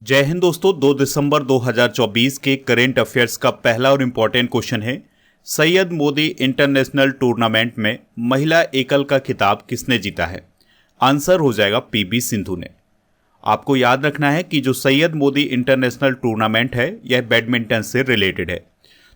जय हिंद दोस्तों। 2 दिसंबर 2024 के करेंट अफेयर्स का पहला और इम्पॉर्टेंट क्वेश्चन है, सैयद मोदी इंटरनेशनल टूर्नामेंट में महिला एकल का खिताब किसने जीता है? आंसर हो जाएगा पीवी सिंधु ने। आपको याद रखना है कि जो सैयद मोदी इंटरनेशनल टूर्नामेंट है यह बैडमिंटन से रिलेटेड है।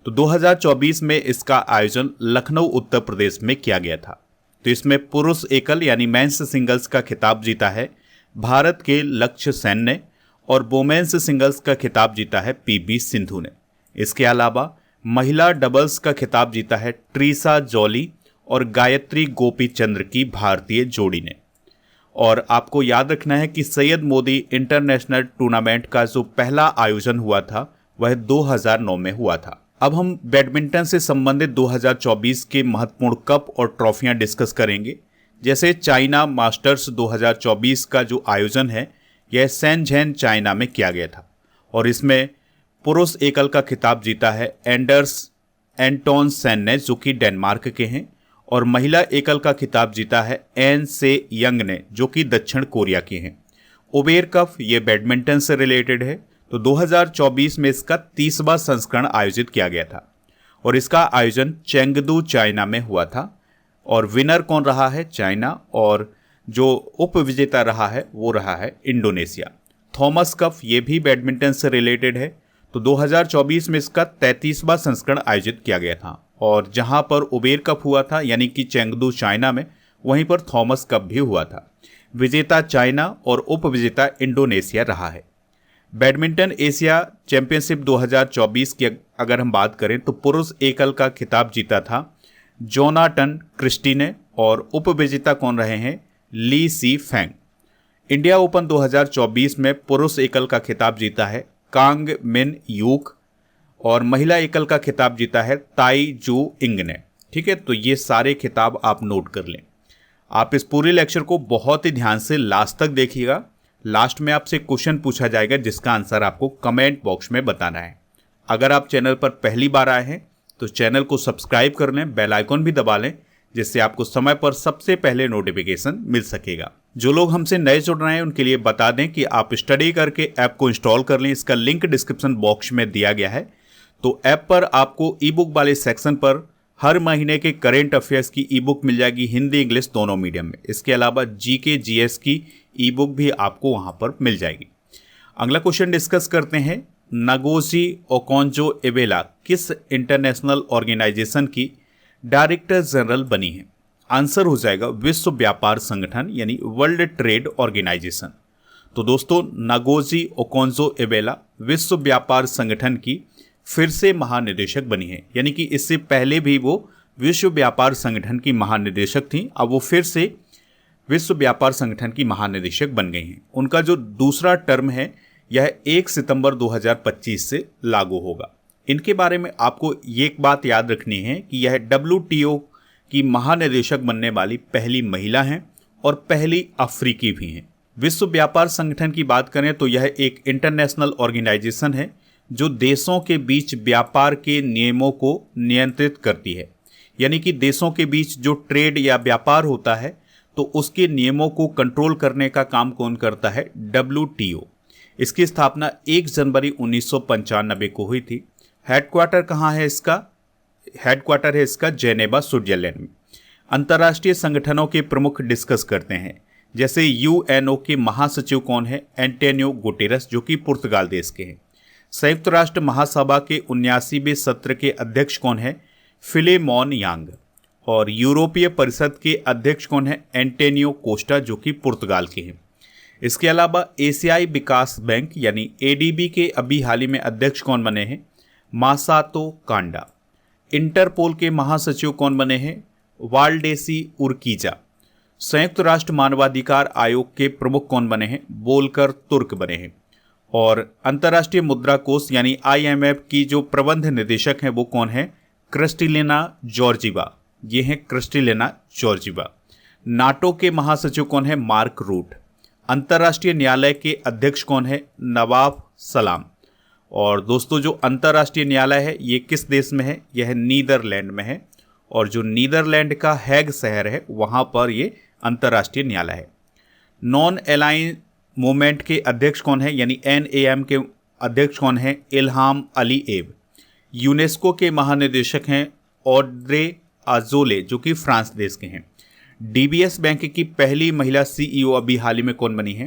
तो 2024 में इसका आयोजन लखनऊ उत्तर प्रदेश में किया गया था। तो इसमें पुरुष एकल यानी मेंस सिंगल्स का खिताब जीता है भारत के लक्ष्य सेन ने और वोमेन्स सिंगल्स का खिताब जीता है पीवी सिंधु ने। इसके अलावा महिला डबल्स का खिताब जीता है ट्रीसा जॉली और गायत्री गोपीचंद्र की भारतीय जोड़ी ने। और आपको याद रखना है कि सैयद मोदी इंटरनेशनल टूर्नामेंट का जो पहला आयोजन हुआ था वह 2009 में हुआ था। अब हम बैडमिंटन से संबंधित 2024 के महत्वपूर्ण कप और ट्रॉफियां डिस्कस करेंगे। जैसे चाइना मास्टर्स 2024 का जो आयोजन है यह शेनझेन चाइना में किया गया था और इसमें पुरुष एकल का खिताब जीता है एंडर्स एंटोन सेन ने जो कि डेनमार्क के हैं और महिला एकल का खिताब जीता है एन से यंग ने जो कि दक्षिण कोरिया के हैं। उबेर कप ये बैडमिंटन से रिलेटेड है। तो 2024 में इसका 30वां संस्करण आयोजित किया गया था और इसका आयोजन चेंगदू चाइना में हुआ था और विनर कौन रहा है? चाइना, और जो उप विजेता रहा है वो रहा है इंडोनेशिया। थॉमस कप ये भी बैडमिंटन से रिलेटेड है। तो 2024 में इसका 33वां संस्करण आयोजित किया गया था और जहां पर उबेर कप हुआ था यानी कि चेंगदू चाइना में, वहीं पर थॉमस कप भी हुआ था। विजेता चाइना और उप विजेता इंडोनेशिया रहा है। बैडमिंटन एशिया चैंपियनशिप 2024 की अगर हम बात करें तो पुरुष एकल का खिताब जीता था जोनाटन क्रिस्टी ने और उप विजेता कौन रहे हैं? ली सी फेंग। इंडिया ओपन 2024 में पुरुष एकल का खिताब जीता है कांग मिन यूक और महिला एकल का खिताब जीता है ताई जू इंग ने। ठीक है, तो ये सारे खिताब आप नोट कर लें। आप इस पूरे लेक्चर को बहुत ही ध्यान से लास्ट तक देखिएगा। लास्ट में आपसे क्वेश्चन पूछा जाएगा जिसका आंसर आपको कमेंट बॉक्स में बताना है। अगर आप चैनल पर पहली बार आए हैं तो चैनल को सब्सक्राइब कर लें, बेल आइकन भी दबा लें जिससे आपको समय पर सबसे पहले नोटिफिकेशन मिल सकेगा। जो लोग हमसे नए जुड़ रहे हैं उनके लिए बता दें कि आप स्टडी करके ऐप को इंस्टॉल कर लें। इसका लिंक डिस्क्रिप्शन बॉक्स में दिया गया है। तो ऐप पर आपको ई बुक वाले सेक्शन पर हर महीने के करेंट अफेयर्स की ई बुक मिल जाएगी, हिंदी इंग्लिश दोनों मीडियम में। इसके अलावा जीके जीएस की ई बुक भी आपको वहां पर मिल जाएगी। अगला क्वेश्चन डिस्कस करते हैं, नगोजी ओकोंजो-इवेला किस इंटरनेशनल ऑर्गेनाइजेशन की डायरेक्टर जनरल बनी है? आंसर हो जाएगा विश्व व्यापार संगठन यानी वर्ल्ड ट्रेड ऑर्गेनाइजेशन। तो दोस्तों नगोजी ओकोंजो-इवेला विश्व व्यापार संगठन की फिर से महानिदेशक बनी है, यानी कि इससे पहले भी वो विश्व व्यापार संगठन की महानिदेशक थी, अब वो फिर से विश्व व्यापार संगठन की महानिदेशक बन गई हैं। उनका जो दूसरा टर्म है यह 1 सितंबर 2025 से लागू होगा। इनके बारे में आपको ये एक बात याद रखनी है कि यह WTO की महानिदेशक बनने वाली पहली महिला हैं और पहली अफ्रीकी भी हैं। विश्व व्यापार संगठन की बात करें तो यह एक इंटरनेशनल ऑर्गेनाइजेशन है जो देशों के बीच व्यापार के नियमों को नियंत्रित करती है, यानी कि देशों के बीच जो ट्रेड या व्यापार होता है तो उसके नियमों को कंट्रोल करने का काम कौन करता है? WTO। इसकी स्थापना 1 जनवरी 1995 को हुई थी। हेडक्वार्टर कहाँ है इसका? हेडक्वार्टर है इसका जेनेवा स्विट्जरलैंड में। अंतर्राष्ट्रीय संगठनों के प्रमुख डिस्कस करते हैं। जैसे UNO के महासचिव कौन है? एंटोनियो गुटेरस जो कि पुर्तगाल देश के हैं। संयुक्त राष्ट्र महासभा के 79वें सत्र के अध्यक्ष कौन है? फिलेमोन यांग। और यूरोपीय परिषद के अध्यक्ष कौन है? एंटोनियो कोस्टा जो कि पुर्तगाल के हैं। इसके अलावा एशियाई विकास बैंक यानी ADB के अभी हाल ही में अध्यक्ष कौन बने हैं? मासातो कांडा। इंटरपोल के महासचिव कौन बने हैं? वाल्डेसी उर्कीजा। संयुक्त राष्ट्र मानवाधिकार आयोग के प्रमुख कौन बने हैं? बोलकर तुर्क बने हैं। और अंतर्राष्ट्रीय मुद्रा कोष यानी IMF की जो प्रबंध निदेशक हैं वो कौन है? Kristalina Georgieva. ये हैं क्रिस्टलिना जॉर्जीवा। नाटो के महासचिव कौन है? Mark Rutte. अंतर्राष्ट्रीय न्यायालय के अध्यक्ष कौन है? नवाब सलाम। और दोस्तों जो अंतर्राष्ट्रीय न्यायालय है ये किस देश में है? यह नीदरलैंड में है और जो नीदरलैंड का हैग शहर है वहाँ पर ये अंतर्राष्ट्रीय न्यायालय है। नॉन अलाइन मूवमेंट के अध्यक्ष कौन है, यानी NAM के अध्यक्ष कौन है, इल्हाम अली एब। यूनेस्को के महानिदेशक हैं ऑड्रे आजोले, जो कि फ्रांस देश के हैं। DBS बैंक की पहली महिला CEO अभी हाल ही में कौन बनी है,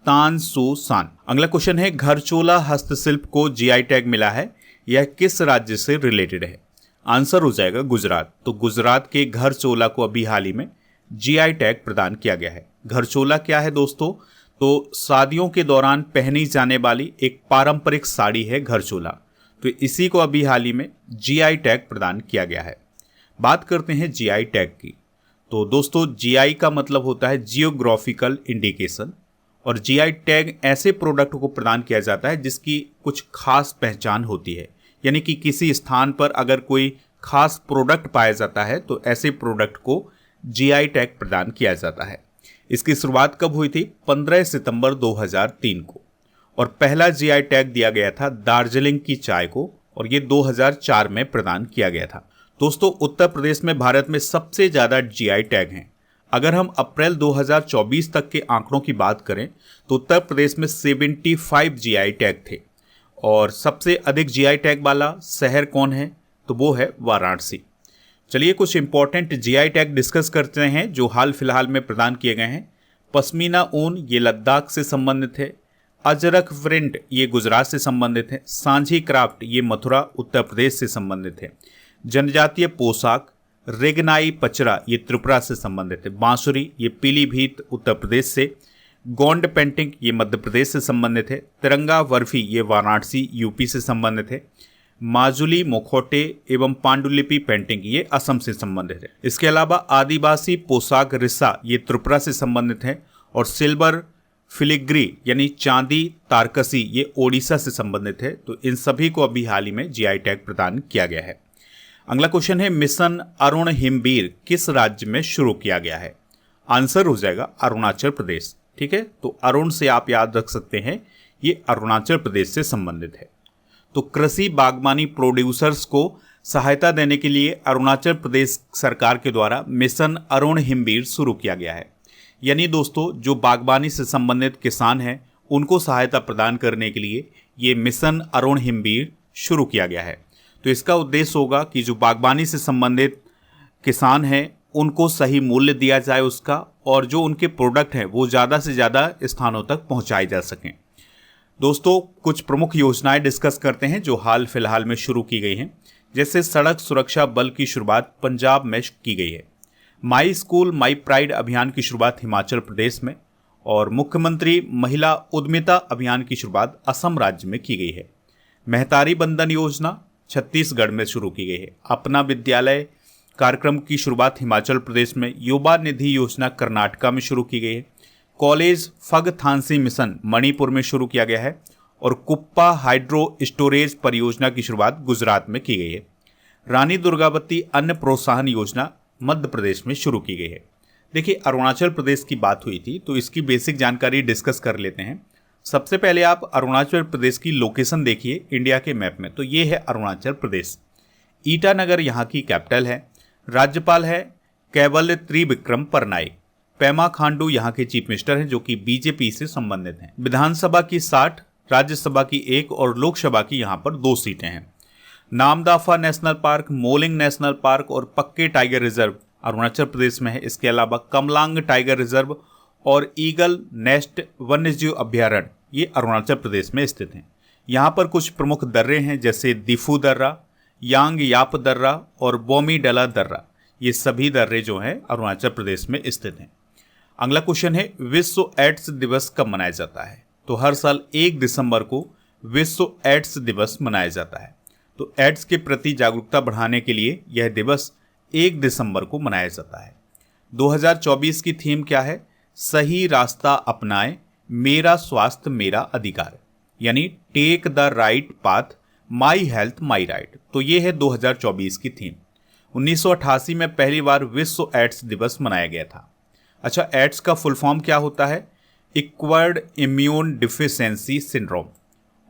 तान सू सान। अगला क्वेश्चन है, घरचोला हस्तशिल्प को GI टैग मिला है, यह किस राज्य से रिलेटेड है। आंसर हो जाएगा गुजरात। तो गुजरात के घरचोला को अभी हाल ही में GI टैग प्रदान किया गया है। घरचोला क्या है दोस्तों, तो शादियों के दौरान पहनी जाने वाली एक पारंपरिक साड़ी है घरचोला। तो इसी को अभी हाल ही में GI टैग प्रदान किया गया है। बात करते हैं GI टैग की। तो दोस्तों GI का मतलब होता है जियोग्राफिकल इंडिकेशन, और GI टैग ऐसे प्रोडक्ट को प्रदान किया जाता है जिसकी कुछ खास पहचान होती है, यानी कि किसी स्थान पर अगर कोई खास प्रोडक्ट पाया जाता है तो ऐसे प्रोडक्ट को GI टैग प्रदान किया जाता है। इसकी शुरुआत कब हुई थी, 15 सितंबर 2003 को, और पहला GI टैग दिया गया था दार्जिलिंग की चाय को, और ये 2004 में प्रदान किया गया था। दोस्तों उत्तर प्रदेश में भारत में सबसे ज़्यादा GI टैग हैं। अगर हम अप्रैल 2024 तक के आंकड़ों की बात करें तो उत्तर प्रदेश में 75 GI टैग थे, और सबसे अधिक GI टैग वाला शहर कौन है, तो वो है वाराणसी। चलिए कुछ इंपॉर्टेंट GI टैग डिस्कस करते हैं जो हाल फिलहाल में प्रदान किए गए हैं। पश्मीना ऊन, ये लद्दाख से संबंधित है। अजरक प्रिंट, ये गुजरात से संबंधित है। सांझी क्राफ्ट, ये मथुरा उत्तर प्रदेश से संबंधित है। जनजातीय पोशाक रेगनाई पचरा, ये त्रिपुरा से संबंधित है। बांसुरी, ये पीलीभीत उत्तर प्रदेश से। गोंड पेंटिंग, ये मध्य प्रदेश से संबंधित है। तिरंगा वर्फी, ये वाराणसी यूपी से संबंधित है। माजुली मुखौटे एवं पांडुलिपि पेंटिंग, ये असम से संबंधित है। इसके अलावा आदिवासी पोशाक रिसा, ये त्रिपुरा से संबंधित है। और सिल्वर फिलिग्री यानी चांदी तारकसी, ये ओडिशा से संबंधित है। तो इन सभी को अभी हाल ही में GI टैग प्रदान किया गया है। अगला क्वेश्चन है, मिशन अरुण हिमवीर किस राज्य में शुरू किया गया है। आंसर हो जाएगा अरुणाचल प्रदेश। ठीक है, तो अरुण से आप याद रख सकते हैं, ये अरुणाचल प्रदेश से संबंधित है। तो कृषि बागवानी प्रोड्यूसर्स को सहायता देने के लिए अरुणाचल प्रदेश सरकार के द्वारा मिशन अरुण हिमवीर शुरू किया गया है। यानी दोस्तों जो बागवानी से संबंधित किसान हैं उनको सहायता प्रदान करने के लिए ये मिशन अरुण हिमवीर शुरू किया गया है। तो इसका उद्देश्य होगा कि जो बागवानी से संबंधित किसान हैं उनको सही मूल्य दिया जाए उसका, और जो उनके प्रोडक्ट हैं वो ज़्यादा से ज़्यादा स्थानों तक पहुंचाए जा सकें। दोस्तों कुछ प्रमुख योजनाएं डिस्कस करते हैं जो हाल फिलहाल में शुरू की गई हैं। जैसे सड़क सुरक्षा बल की शुरुआत पंजाब में की गई है। माई स्कूल माई प्राइड अभियान की शुरुआत हिमाचल प्रदेश में, और मुख्यमंत्री महिला उद्यमिता अभियान की शुरुआत असम राज्य में की गई है। महतारी बंधन योजना छत्तीसगढ़ में शुरू की गई है। अपना विद्यालय कार्यक्रम की शुरुआत हिमाचल प्रदेश में। युवा निधि योजना कर्नाटका में शुरू की गई है। कॉलेज फग थानसी मिशन मणिपुर में शुरू किया गया है। और कुप्पा हाइड्रो स्टोरेज परियोजना की शुरुआत गुजरात में की गई है। रानी दुर्गावती अन्न प्रोत्साहन योजना मध्य प्रदेश में शुरू की गई है। देखिए अरुणाचल प्रदेश की बात हुई थी तो इसकी बेसिक जानकारी डिस्कस कर लेते हैं। सबसे पहले आप अरुणाचल प्रदेश की लोकेशन देखिए इंडिया के मैप में, तो ये है अरुणाचल प्रदेश। ईटानगर यहाँ की कैपिटल है। राज्यपाल है कैवल्य त्रिविक्रम परनाई। पेमा खांडू यहाँ के चीफ मिनिस्टर हैं जो कि बीजेपी से संबंधित हैं। विधानसभा की 60, राज्यसभा की 1 और लोकसभा की यहाँ पर 2 सीटें हैं। Namdapha national park, moulding national park और पक्के टाइगर रिजर्व अरुणाचल प्रदेश में है। इसके अलावा कमलांग टाइगर रिजर्व और ईगल नेस्ट वन्यजीव अभ्यारण्य ये अरुणाचल प्रदेश में स्थित हैं। यहाँ पर कुछ प्रमुख दर्रे हैं जैसे दिफू दर्रा, यांग याप दर्रा और बोमी डला दर्रा। ये सभी दर्रे जो हैं अरुणाचल प्रदेश में स्थित हैं। अगला क्वेश्चन है विश्व एड्स दिवस कब मनाया जाता है। तो हर साल 1 दिसंबर को विश्व एड्स दिवस मनाया जाता है। तो एड्स के प्रति जागरूकता बढ़ाने के लिए यह दिवस 1 दिसंबर को मनाया जाता है। 2024 की थीम क्या है? सही रास्ता अपनाएं, मेरा स्वास्थ्य मेरा अधिकार, यानी take the right path, my health my right. तो ये है 2024 की थीम। 1988 में पहली बार विश्व एड्स दिवस मनाया गया था। अच्छा, एड्स का फुल फॉर्म क्या होता है? Acquired immune deficiency syndrome.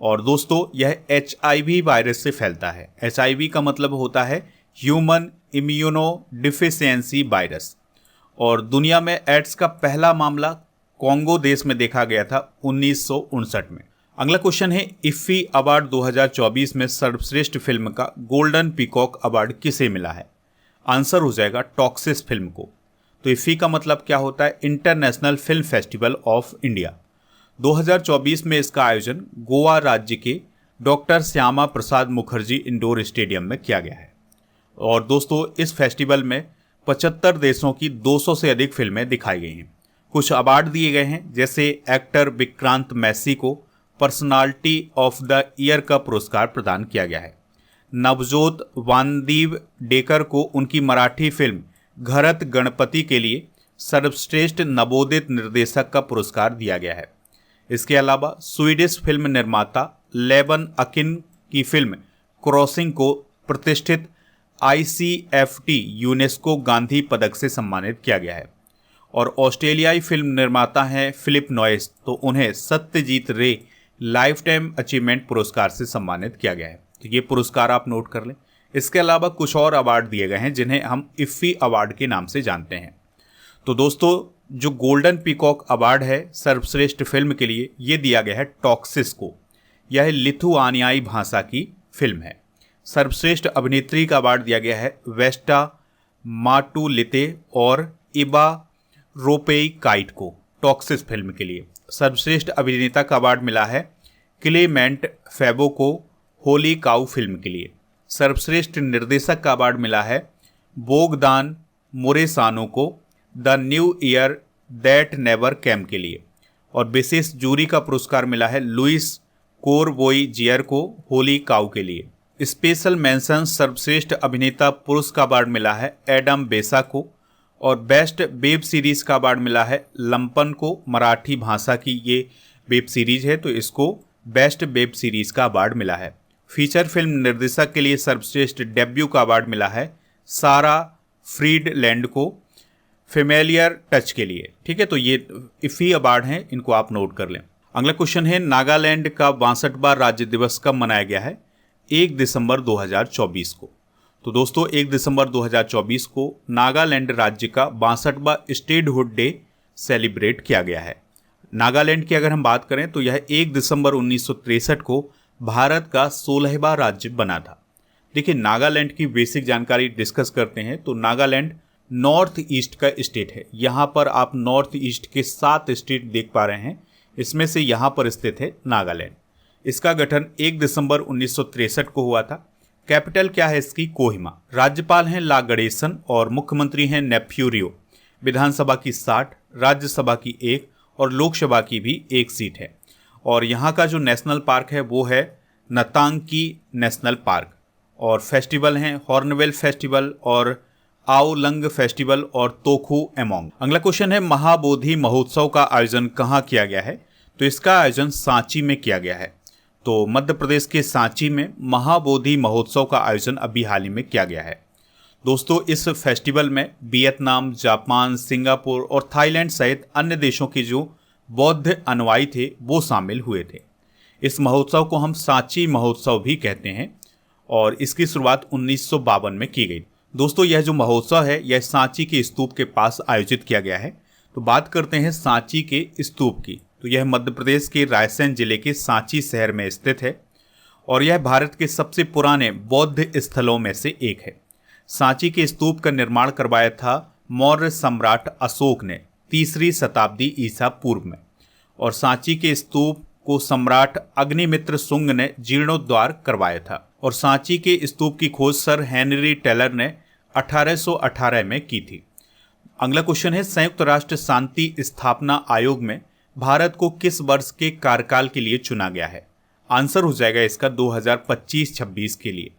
और दोस्तों यह HIV वायरस से फैलता है। HIV का मतलब होता है ह्यूमन इम्यूनो डिफिशियंसी वायरस। और दुनिया में एड्स का पहला मामला कॉन्गो देश में देखा गया था 1959 में। अगला क्वेश्चन है, इफ्फी अवार्ड 2024 में सर्वश्रेष्ठ फिल्म का गोल्डन पीकॉक अवार्ड किसे मिला है? आंसर हो जाएगा टॉक्सिस फिल्म को। तो इफ्फी का मतलब क्या होता है? International film festival of India. 2024 में इसका आयोजन गोवा राज्य के doctor Shyama Prasad Mukherjee indoor stadium में किया गया है। और दोस्तों, इस फेस्टिवल में 75 देशों की 200 से अधिक फिल्में दिखाई गई हैं। कुछ अवार्ड दिए गए हैं, जैसे एक्टर विक्रांत मैसी को पर्सनालिटी ऑफ द ईयर का पुरस्कार प्रदान किया गया है। नवजोत वानदीव डेकर को उनकी मराठी फिल्म घरत गणपति के लिए सर्वश्रेष्ठ नवोदित निर्देशक का पुरस्कार दिया गया है। इसके अलावा स्वीडिश फिल्म निर्माता लेवन अकिन की फिल्म क्रॉसिंग को प्रतिष्ठित ICFT यूनेस्को गांधी पदक से सम्मानित किया गया है। और ऑस्ट्रेलियाई फिल्म निर्माता हैं फिलिप नॉइस, तो उन्हें सत्यजीत रे लाइफ टाइम अचीवमेंट पुरस्कार से सम्मानित किया गया है। तो ये पुरस्कार आप नोट कर लें। इसके अलावा कुछ और अवार्ड दिए गए हैं जिन्हें हम इफ्फी अवार्ड के नाम से जानते हैं। तो दोस्तों, जो गोल्डन पीकॉक अवार्ड है सर्वश्रेष्ठ फिल्म के लिए, ये दिया गया है टॉक्सिस को। यह लिथुआनियाई भाषा की फिल्म है। सर्वश्रेष्ठ अभिनेत्री का अवार्ड दिया गया है वेस्टा माटुलिते और इबा रोपेइकाइट को टॉक्सिस फिल्म के लिए। सर्वश्रेष्ठ अभिनेता का अवार्ड मिला है क्लेमेंट फेबो को होली काउ फिल्म के लिए। सर्वश्रेष्ठ निर्देशक का अवार्ड मिला है बोगदान मोरेसानो को the new year that never cam के लिए। और विशेष जूरी का पुरस्कार मिला है लुइस कोरवोइजियर को होली काउ के लिए। स्पेशल मेंशन सर्वश्रेष्ठ अभिनेता पुरुष का अवार्ड मिला है एडम बेसा को। और बेस्ट वेब सीरीज का अवार्ड मिला है लंपन को। मराठी भाषा की ये वेब सीरीज है, तो इसको बेस्ट वेब सीरीज का अवार्ड मिला है। फीचर फिल्म निर्देशक के लिए सर्वश्रेष्ठ डेब्यू का अवार्ड मिला है सारा फ्रीडलैंड को फेमिलियर टच के लिए। ठीक है, तो ये इफ्फी अवार्ड हैं, इनको आप नोट कर लें। अगला क्वेश्चन है, नागालैंड का 62वां राज्य दिवस कब मनाया गया है? 1 दिसंबर 2024 को। तो दोस्तों, 1 दिसंबर 2024 को नागालैंड राज्य का 62वां स्टेटहुड डे सेलिब्रेट किया गया है। नागालैंड की अगर हम बात करें तो यह 1 दिसंबर 1963 को भारत का 16वां राज्य बना था। देखिए, नागालैंड की बेसिक जानकारी डिस्कस करते हैं। तो नागालैंड नॉर्थ ईस्ट का स्टेट है। यहाँ पर आप नॉर्थ ईस्ट के 7 स्टेट देख पा रहे हैं, इसमें से यहाँ पर स्थित है नागालैंड। इसका गठन 1 दिसंबर 1963 को हुआ था। कैपिटल क्या है इसकी? कोहिमा। राज्यपाल हैं ला गणेशन और मुख्यमंत्री हैं नेफ्यू रियो। विधानसभा की 60, राज्यसभा की 1 और लोकसभा की भी 1 सीट है। और यहाँ का जो नेशनल पार्क है वो है नतांगी नेशनल पार्क। और फेस्टिवल हैं हॉर्नबिल फेस्टिवल और आओलंग फेस्टिवल और तोखू एमोंग। अगला क्वेश्चन है, महाबोधि महोत्सव का आयोजन कहाँ किया गया है? तो इसका आयोजन सांची में किया गया है। तो मध्य प्रदेश के सांची में महाबोधि महोत्सव का आयोजन अभी हाल ही में किया गया है। दोस्तों, इस फेस्टिवल में वियतनाम, जापान, सिंगापुर और थाईलैंड सहित अन्य देशों के जो बौद्ध अनुयायी थे वो शामिल हुए थे। इस महोत्सव को हम सांची महोत्सव भी कहते हैं और इसकी शुरुआत 1952 में की गई। दोस्तों, यह जो महोत्सव है यह सांची के स्तूप के पास आयोजित किया गया है। तो बात करते हैं सांची के स्तूप की। तो यह मध्य प्रदेश के रायसेन जिले के सांची शहर में स्थित है और यह भारत के सबसे पुराने बौद्ध स्थलों में से एक है। सांची के स्तूप का निर्माण करवाया था मौर्य सम्राट अशोक ने 3री शताब्दी ईसा पूर्व में। और सांची के स्तूप को सम्राट अग्निमित्र शुंग ने जीर्णोद्धार करवाया था। और सांची के स्तूप की खोज सर हेनरी टेलर ने 1818 में की थी। अगला क्वेश्चन है, संयुक्त राष्ट्र शांति स्थापना आयोग में भारत को किस वर्ष के कार्यकाल के लिए चुना गया है? आंसर हो जाएगा इसका 2025-26 के लिए।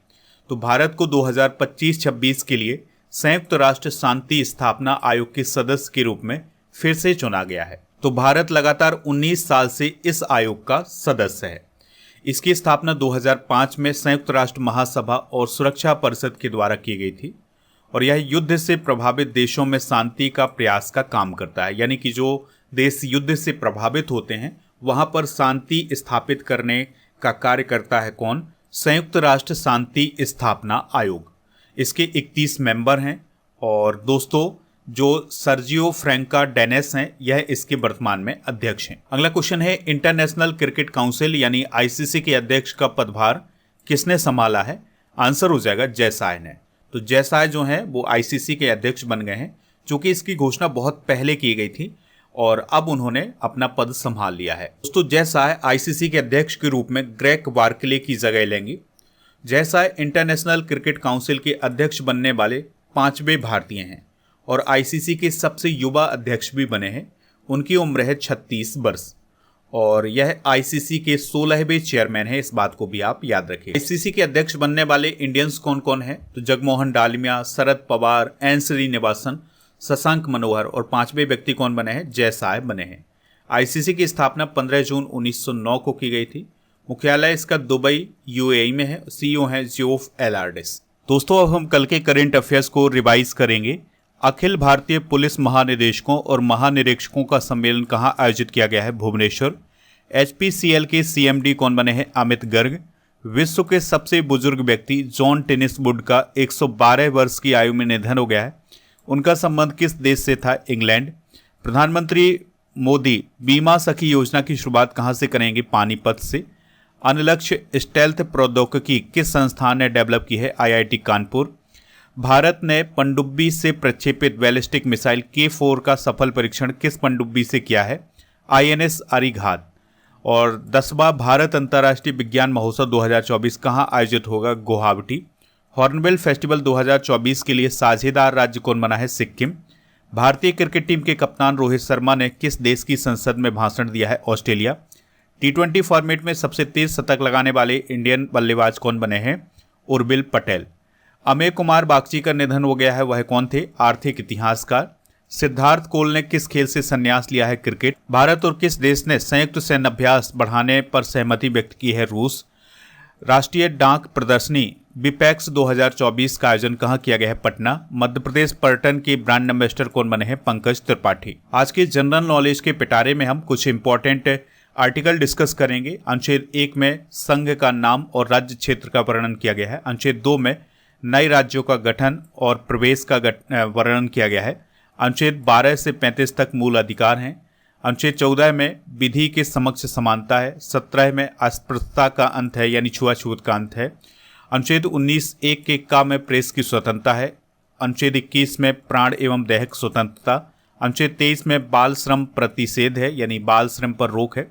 तो भारत को 2025-26 के लिए संयुक्त राष्ट्र शांति स्थापना आयोग के सदस्य के रूप में फिर से चुना गया है। तो भारत लगातार 19 साल से इस आयोग का सदस्य है। इसकी स्थापना 2005 में संयुक्त राष्ट्र महासभा और सुरक्षा परिषद के द्वारा की गई थी और यह युद्ध से प्रभावित देशों में शांति का प्रयास का काम करता है। यानी कि जो देश युद्ध से प्रभावित होते हैं वहां पर शांति स्थापित करने का कार्य करता है कौन? संयुक्त राष्ट्र शांति स्थापना आयोग। इसके 31 मेंबर हैं और दोस्तों जो सर्जियो फ्रैंका डेनेस हैं, यह इसके वर्तमान में अध्यक्ष हैं। अगला क्वेश्चन है, इंटरनेशनल क्रिकेट काउंसिल यानी आईसीसी के अध्यक्ष का पदभार किसने संभाला है? आंसर हो जाएगा जयसाय ने। तो जयसाय जो है वो आईसीसी के अध्यक्ष बन गए हैं, चूंकि इसकी घोषणा बहुत पहले की गई थी और अब उन्होंने अपना पद संभाल लिया है। दोस्तों, जयसाय आईसीसी के अध्यक्ष के रूप में ग्रेग बार्कले की जगह लेंगे। जयसाय इंटरनेशनल क्रिकेट काउंसिल के अध्यक्ष बनने वाले 5वें भारतीय हैं और आईसीसी के सबसे युवा अध्यक्ष भी बने हैं। उनकी उम्र है 36 वर्ष और यह आईसीसी के 16वें चेयरमैन है, इस बात को भी आप याद रखिए। आईसीसी के अध्यक्ष बनने वाले इंडियंस कौन कौन हैं? तो जगमोहन डालमिया, शरद पवार, एन श्रीनिवासन, शशांक मनोहर और 5वें व्यक्ति कौन बने हैं? जयसाय बने हैं। आईसीसी की स्थापना 15 जून 1909 को की गई थी। मुख्यालय इसका दुबई यूएई में है। सीईओ है जियोफ एलार्डिस। दोस्तों, अब हम कल के करंट अफेयर्स को रिवाइज करेंगे। अखिल भारतीय पुलिस महानिदेशकों और महानिरीक्षकों का सम्मेलन कहाँ आयोजित किया गया है? भुवनेश्वर। एचपीसीएल के सीएमडी कौन बने हैं? अमित गर्ग। विश्व के सबसे बुजुर्ग व्यक्ति जॉन टेनिस वुड का 112 वर्ष की आयु में निधन हो गया है। उनका संबंध किस देश से था? इंग्लैंड। प्रधानमंत्री मोदी बीमा सखी योजना की शुरुआत कहाँ से करेंगे? पानीपत से। अनलक्ष्य स्टेल्थ प्रौद्योगिकी किस संस्थान ने डेवलप की है? आईआईटी कानपुर। भारत ने पनडुब्बी से प्रक्षेपित बैलिस्टिक मिसाइल K4 का सफल परीक्षण किस पनडुब्बी से किया है? आईएनएस अरिघात। और 10वां भारत अंतर्राष्ट्रीय विज्ञान महोत्सव 2024 कहाँ आयोजित होगा? गुवाहाटी। हॉर्नबिल फेस्टिवल 2024 के लिए साझेदार राज्य कौन बना है? सिक्किम। भारतीय क्रिकेट टीम के कप्तान रोहित शर्मा ने किस देश की संसद में भाषण दिया है? ऑस्ट्रेलिया। T20 फॉर्मेट में सबसे तेज शतक लगाने वाले इंडियन बल्लेबाज कौन बने हैं? उर्बिल पटेल। अमेय कुमार बागची का निधन हो गया है, वह कौन थे? आर्थिक इतिहासकार। सिद्धार्थ कोल ने किस खेल से संन्यास लिया है? क्रिकेट। भारत और किस देश ने संयुक्त सैन्य अभ्यास बढ़ाने पर सहमति व्यक्त की है? रूस। राष्ट्रीय डाक प्रदर्शनी बिपेक्स 2024 का आयोजन कहाँ किया गया है? पटना। मध्य प्रदेश पर्यटन के ब्रांड एम्बेसडर कौन बने हैं? पंकज त्रिपाठी। आज के जनरल नॉलेज के पिटारे में हम कुछ इंपॉर्टेंट आर्टिकल डिस्कस करेंगे। अनुच्छेद 1 में संघ का नाम और राज्य क्षेत्र का वर्णन किया गया है। अनुच्छेद 2 में नए राज्यों का गठन और प्रवेश का वर्णन किया गया है। अनुच्छेद 12 से 35 तक मूल अधिकार हैं। अनुच्छेद 14 में विधि के समक्ष समानता है। 17 में अस्पृश्यता का अंत है, यानी छुआछूत का अंत है। अनुच्छेद 19(1) के का में प्रेस की स्वतंत्रता है। अनुच्छेद 21 में प्राण एवं दैहिक स्वतंत्रता। अनुच्छेद 23 में बाल श्रम प्रतिषेध है, यानी बाल श्रम पर रोक है।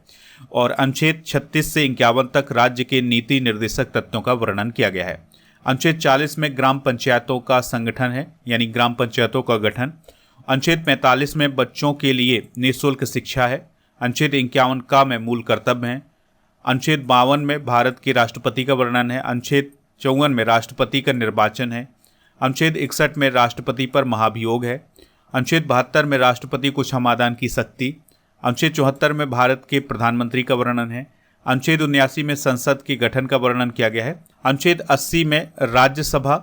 और अनुच्छेद 36 से 51 तक राज्य के नीति निर्देशक तत्वों का वर्णन किया गया है। अनुच्छेद 40 में ग्राम पंचायतों का संगठन है, यानी ग्राम पंचायतों का गठन। अनुच्छेद 45 में बच्चों के लिए निःशुल्क शिक्षा है। अनुच्छेद 51 का में मूल कर्तव्य हैं। अनुच्छेद 52 में भारत के राष्ट्रपति का वर्णन है। अनुच्छेद 54 में राष्ट्रपति का निर्वाचन है। अनुच्छेद 61 में राष्ट्रपति पर महाभियोग है। अनुच्छेद 72 में राष्ट्रपति को क्षमादान की शक्ति। अनुच्छेद 74 में भारत के प्रधानमंत्री का वर्णन है। अनुच्छेद 79 में संसद के गठन का वर्णन किया गया है। अनुच्छेद 80 में राज्यसभा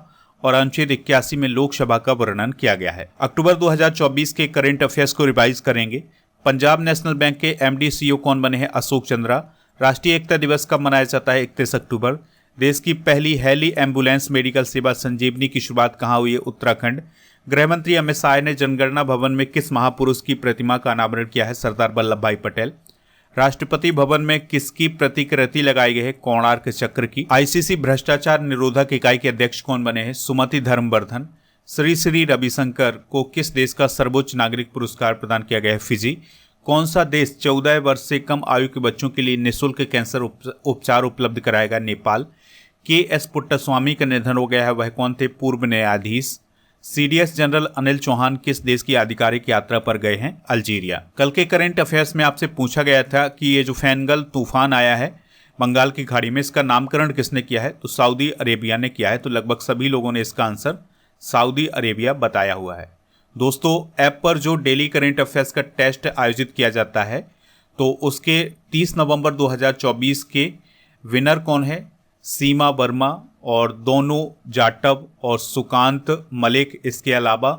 और अनुच्छेद 81 में लोकसभा का वर्णन किया गया है। अक्टूबर 2024 के करंट अफेयर्स को रिवाइज करेंगे। पंजाब नेशनल बैंक के एमडी सीईओ कौन बने हैं? अशोक चंद्रा। राष्ट्रीय एकता दिवस कब मनाया जाता है? 31 अक्टूबर। देश की पहली हेली एम्बुलेंस मेडिकल सेवा संजीवनी की शुरुआत कहाँ हुई है? उत्तराखंड। गृहमंत्री अमित शाह ने जनगणना भवन में किस महापुरुष की प्रतिमा का अनावरण किया है? सरदार वल्लभ भाई पटेल। राष्ट्रपति भवन में किसकी प्रतिकृति लगाई गई है? कोणार्क चक्र की। आईसीसी भ्रष्टाचार निरोधक इकाई के अध्यक्ष कौन बने हैं? सुमति धर्मवर्धन। श्री श्री रविशंकर को किस देश का सर्वोच्च नागरिक पुरस्कार प्रदान किया गया है? फिजी। कौन सा देश 14 वर्ष से कम आयु के बच्चों के लिए निःशुल्क कैंसर उपचार उपलब्ध कराएगा? नेपाल। के.एस. पुट्टास्वामी का निधन हो गया है, वह कौन थे? पूर्व न्यायाधीश। सीडीएस जनरल अनिल चौहान किस देश की आधिकारिक यात्रा पर गए हैं? अल्जीरिया। कल के करंट अफेयर्स में आपसे पूछा गया था कि ये जो फैनगल तूफान आया है बंगाल की खाड़ी में, इसका नामकरण किसने किया है? तो सऊदी अरेबिया ने किया है। तो लगभग सभी लोगों ने इसका आंसर सऊदी अरेबिया बताया हुआ है। दोस्तों, ऐप पर जो डेली करंट अफेयर्स का टेस्ट आयोजित किया जाता है, तो उसके 30 नवंबर 2024 के विनर कौन है? सीमा वर्मा और दोनों जाटव और सुकांत मलिक। इसके अलावा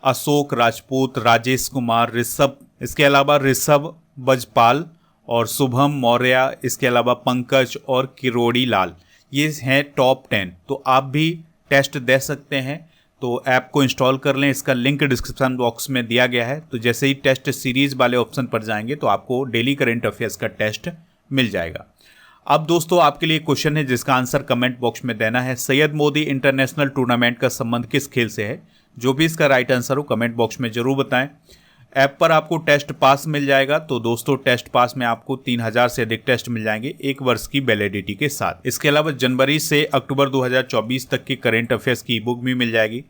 अशोक राजपूत, राजेश कुमार, ऋषभ, इसके अलावा ऋषभ बजपाल और शुभम मौर्य, इसके अलावा पंकज और किरोड़ी लाल। ये हैं टॉप 10। तो आप भी टेस्ट दे सकते हैं। तो तो ऐप को इंस्टॉल कर लें, इसका लिंक डिस्क्रिप्शन बॉक्स में दिया गया है। तो जैसे ही टेस्ट सीरीज़ वाले ऑप्शन पर जाएंगे तो आपको डेली करेंट अफेयर्स का टेस्ट मिल जाएगा। अब दोस्तों आपके लिए क्वेश्चन है जिसका आंसर कमेंट बॉक्स में देना है। सैयद मोदी इंटरनेशनल टूर्नामेंट का संबंध किस खेल से है? जो भी इसका राइट आंसर हो कमेंट बॉक्स में जरूर बताएं। ऐप पर आपको टेस्ट पास मिल जाएगा। तो दोस्तों टेस्ट पास में आपको 3000 से अधिक टेस्ट मिल जाएंगे 1 वर्ष की वैलिडिटी के साथ। इसके अलावा जनवरी से अक्टूबर 2024 तक की करेंट अफेयर्स की ई बुक भी मिल जाएगी।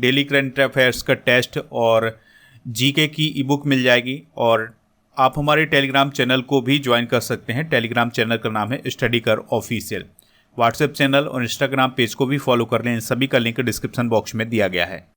डेली करंट अफेयर्स का टेस्ट और जीके की ई बुक मिल जाएगी। और आप हमारे टेलीग्राम चैनल को भी ज्वाइन कर सकते हैं। टेलीग्राम चैनल का नाम है स्टडी कर ऑफिशियल। व्हाट्सएप चैनल और इंस्टाग्राम पेज को भी फॉलो कर लें। इन सभी का लिंक डिस्क्रिप्शन बॉक्स में दिया गया है।